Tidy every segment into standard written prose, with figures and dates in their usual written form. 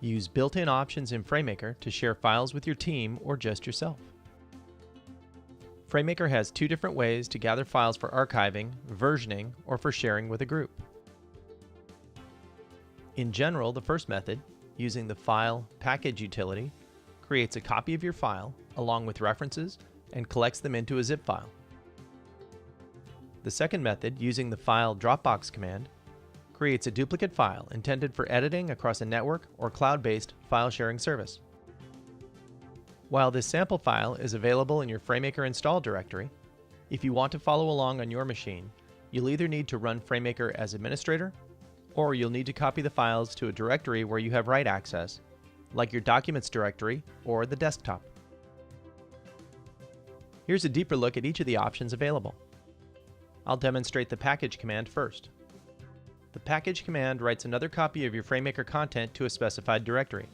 Use built-in options in FrameMaker to share files with your team or just yourself. FrameMaker has two different ways to gather files for archiving, versioning, or for sharing with a group. In general, the first method, using the File Package utility, creates a copy of your file along with references and collects them into a zip file. The second method, using the File Dropbox command, creates a duplicate file intended for editing across a network or cloud-based file sharing service. While this sample file is available in your FrameMaker install directory, if you want to follow along on your machine, you'll either need to run FrameMaker as administrator, or you'll need to copy the files to a directory where you have write access, like your Documents directory or the desktop. Here's a deeper look at each of the options available. I'll demonstrate the Package command first. The Package command writes another copy of your FrameMaker content to a specified directory,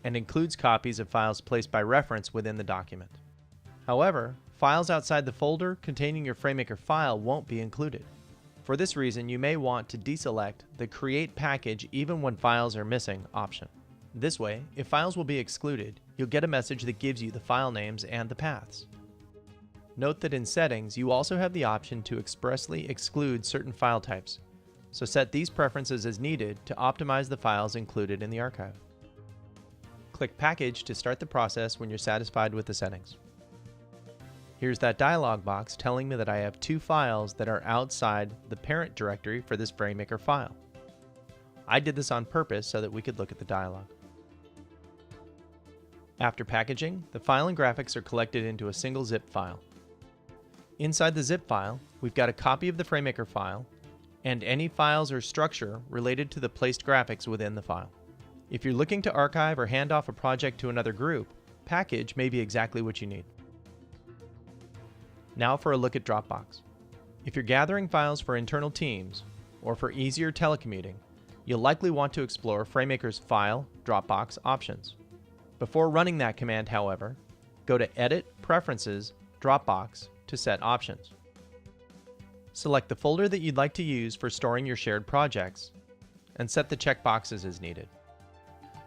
and includes copies of files placed by reference within the document. However, files outside the folder containing your FrameMaker file won't be included. For this reason, you may want to deselect the Create Package even when files are missing option. This way, if files will be excluded, you'll get a message that gives you the file names and the paths. Note that in Settings, you also have the option to expressly exclude certain file types, so set these preferences as needed to optimize the files included in the archive. Click Package to start the process when you're satisfied with the settings. Here's that dialog box telling me that I have two files that are outside the parent directory for this FrameMaker file. I did this on purpose so that we could look at the dialog. After packaging, the file and graphics are collected into a single zip file. Inside the zip file, we've got a copy of the FrameMaker file and any files or structure related to the placed graphics within the file. If you're looking to archive or hand off a project to another group, Package may be exactly what you need. Now for a look at Dropbox. If you're gathering files for internal teams, or for easier telecommuting, you'll likely want to explore FrameMaker's File Dropbox options. Before running that command, however, go to Edit, Preferences, Dropbox to set options. Select the folder that you'd like to use for storing your shared projects, and set the checkboxes as needed.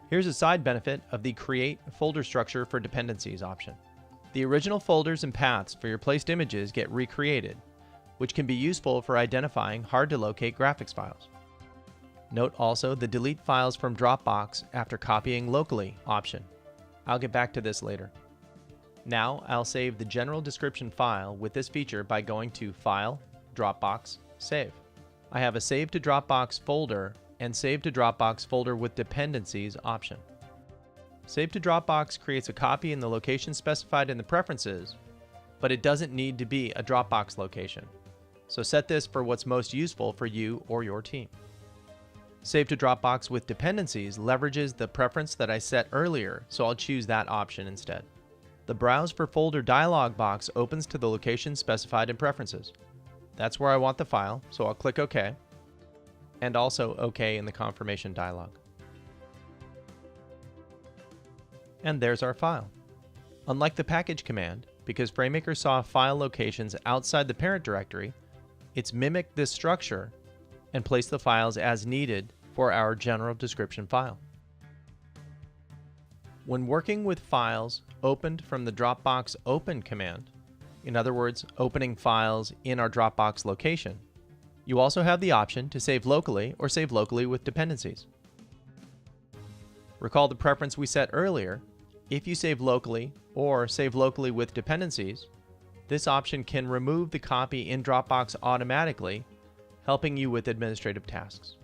Here's a side benefit of the Create Folder Structure for Dependencies option. The original folders and paths for your placed images get recreated, which can be useful for identifying hard-to-locate graphics files. Note also the Delete Files from Dropbox after copying locally option. I'll get back to this later. Now I'll save the general description file with this feature by going to File, Dropbox, Save. I have a Save to Dropbox folder and Save to Dropbox folder with Dependencies option. Save to Dropbox creates a copy in the location specified in the preferences, but it doesn't need to be a Dropbox location. So set this for what's most useful for you or your team. Save to Dropbox with Dependencies leverages the preference that I set earlier, so I'll choose that option instead. The Browse for Folder dialog box opens to the location specified in Preferences. That's where I want the file, so I'll click OK, and also OK in the confirmation dialog. And there's our file. Unlike the Package command, because FrameMaker saw file locations outside the parent directory, it's mimicked this structure and placed the files as needed for our general description file. When working with files opened from the Dropbox Open command, in other words, opening files in our Dropbox location, you also have the option to save locally or save locally with Dependencies. Recall the preference we set earlier. If you save locally or save locally with Dependencies, this option can remove the copy in Dropbox automatically, helping you with administrative tasks.